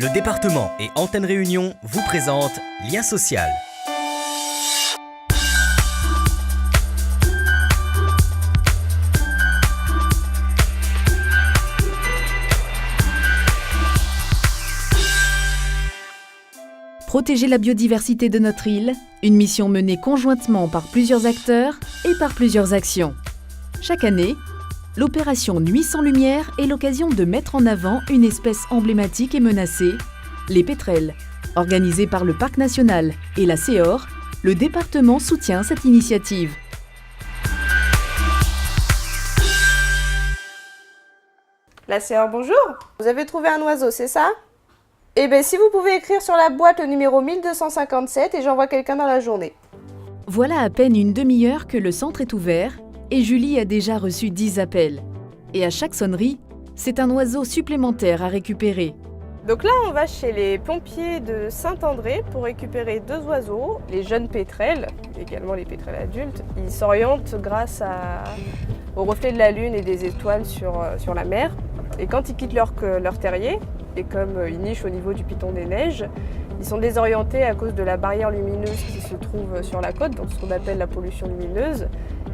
Le département et Antenne Réunion vous présentent Lien social. Protéger la biodiversité de notre île, une mission menée conjointement par plusieurs acteurs et par plusieurs actions. Chaque année, l'opération Nuit sans lumière est l'occasion de mettre en avant une espèce emblématique et menacée, les pétrels. Organisée par le Parc national et la CEOR, le département soutient cette initiative. La CEOR, bonjour. Vous avez trouvé un oiseau, c'est ça? Eh bien, si vous pouvez écrire sur la boîte le numéro 1257 et j'envoie quelqu'un dans la journée. Voilà à peine une demi-heure que le centre est ouvert et Julie a déjà reçu 10 appels. Et à chaque sonnerie, c'est un oiseau supplémentaire à récupérer. Donc là, on va chez les pompiers de Saint-André pour récupérer 2 oiseaux, les jeunes pétrels, également les pétrels adultes. Ils s'orientent grâce au reflet de la lune et des étoiles sur la mer. Et quand ils quittent leur terrier, et comme ils nichent au niveau du piton des neiges, ils sont désorientés à cause de la barrière lumineuse qui se trouve sur la côte, donc ce qu'on appelle la pollution lumineuse.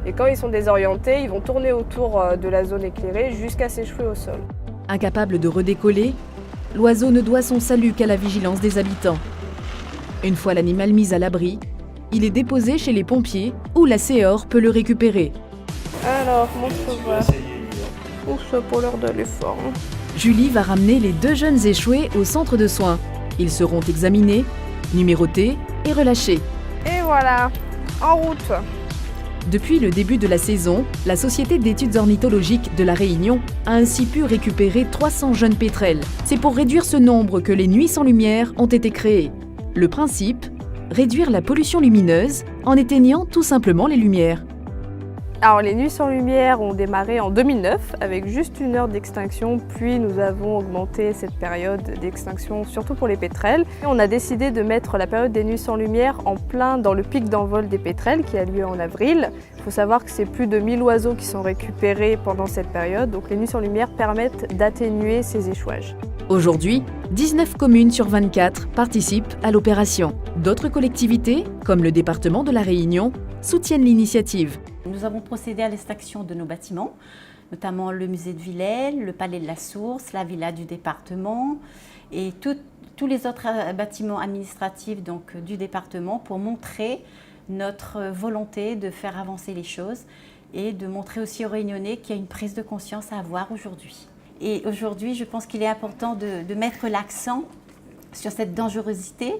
Et quand ils sont désorientés, ils vont tourner autour de la zone éclairée jusqu'à s'échouer au sol. Incapable de redécoller, l'oiseau ne doit son salut qu'à la vigilance des habitants. Une fois l'animal mis à l'abri, il est déposé chez les pompiers où la CEOR peut le récupérer. Alors, montre-moi. Ouf, ça a pas l'air d'aller fort. Julie va ramener les 2 jeunes échoués au centre de soins. Ils seront examinés, numérotés et relâchés. Et voilà, en route. Depuis le début de la saison, la Société d'études ornithologiques de La Réunion a ainsi pu récupérer 300 jeunes pétrels. C'est pour réduire ce nombre que les nuits sans lumière ont été créées. Le principe, réduire la pollution lumineuse en éteignant tout simplement les lumières. Alors les nuits sans lumière ont démarré en 2009 avec juste 1 heure d'extinction, puis nous avons augmenté cette période d'extinction surtout pour les pétrels. Et on a décidé de mettre la période des nuits sans lumière en plein dans le pic d'envol des pétrels qui a lieu en avril. Il faut savoir que c'est plus de 1000 oiseaux qui sont récupérés pendant cette période, donc les nuits sans lumière permettent d'atténuer ces échouages. Aujourd'hui, 19 communes sur 24 participent à l'opération. D'autres collectivités, comme le département de La Réunion, soutiennent l'initiative. Nous avons procédé à l'extinction de nos bâtiments, notamment le musée de Villers, le palais de la Source, la villa du département et tous les autres bâtiments administratifs du département pour montrer notre volonté de faire avancer les choses et de montrer aussi aux Réunionnais qu'il y a une prise de conscience à avoir aujourd'hui. Et aujourd'hui, je pense qu'il est important de mettre l'accent sur cette dangerosité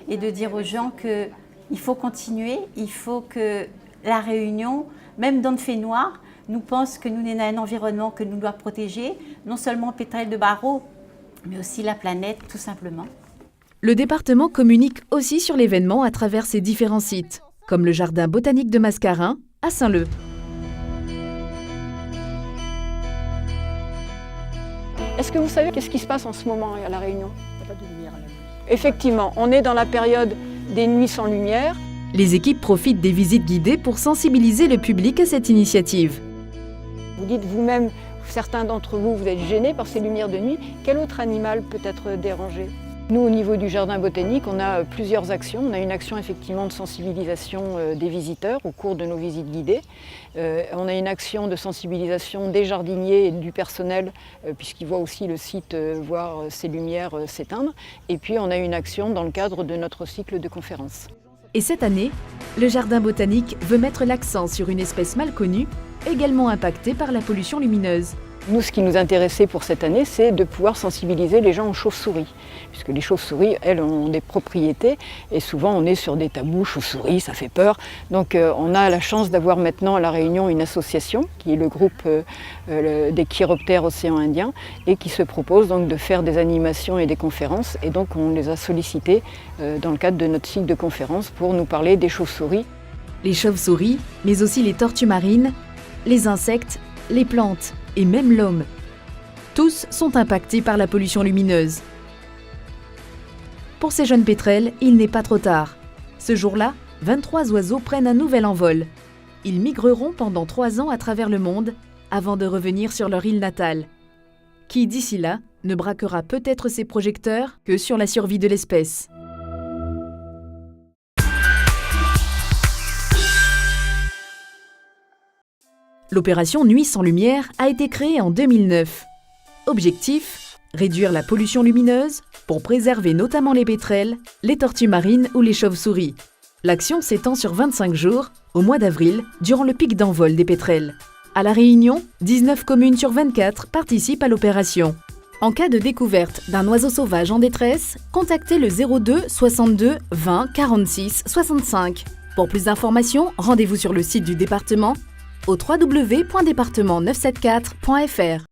et de dire aux gens qu'il faut continuer, il faut que la Réunion, même dans le fait noir, nous pense que nous sommes un environnement que nous devons protéger, non seulement pétrel de Barreau, mais aussi la planète, tout simplement. Le département communique aussi sur l'événement à travers ses différents sites, comme le jardin botanique de Mascarin à Saint-Leu. Est-ce que vous savez qu'est-ce qui se passe en ce moment à La Réunion? Il n'y a pas de lumière à la nuit. Effectivement, on est dans la période des nuits sans lumière. Les équipes profitent des visites guidées pour sensibiliser le public à cette initiative. Vous dites vous-même, certains d'entre vous, vous êtes gênés par ces lumières de nuit. Quel autre animal peut être dérangé? Nous, au niveau du jardin botanique, on a plusieurs actions. On a une action effectivement de sensibilisation des visiteurs au cours de nos visites guidées. On a une action de sensibilisation des jardiniers et du personnel, puisqu'ils voient aussi le site voir ces lumières s'éteindre. Et puis on a une action dans le cadre de notre cycle de conférences. Et cette année, le jardin botanique veut mettre l'accent sur une espèce mal connue, également impactée par la pollution lumineuse. Nous, ce qui nous intéressait pour cette année, c'est de pouvoir sensibiliser les gens aux chauves-souris. Puisque les chauves-souris, elles, ont des propriétés et souvent on est sur des tabous, chauves-souris, ça fait peur. Donc on a la chance d'avoir maintenant à La Réunion une association qui est le groupe des chiroptères océan Indien et qui se propose donc de faire des animations et des conférences. Et donc on les a sollicités dans le cadre de notre cycle de conférences pour nous parler des chauves-souris. Les chauves-souris, mais aussi les tortues marines, les insectes, les plantes et même l'homme. Tous sont impactés par la pollution lumineuse. Pour ces jeunes pétrels, il n'est pas trop tard. Ce jour-là, 23 oiseaux prennent un nouvel envol. Ils migreront pendant 3 ans à travers le monde avant de revenir sur leur île natale, qui d'ici là ne braquera peut-être ses projecteurs que sur la survie de l'espèce. L'opération Nuit sans lumière a été créée en 2009. Objectif : réduire la pollution lumineuse pour préserver notamment les pétrels, les tortues marines ou les chauves-souris. L'action s'étend sur 25 jours, au mois d'avril, durant le pic d'envol des pétrels. À La Réunion, 19 communes sur 24 participent à l'opération. En cas de découverte d'un oiseau sauvage en détresse, contactez le 02 62 20 46 65. Pour plus d'informations, rendez-vous sur le site du département au www.departement974.fr.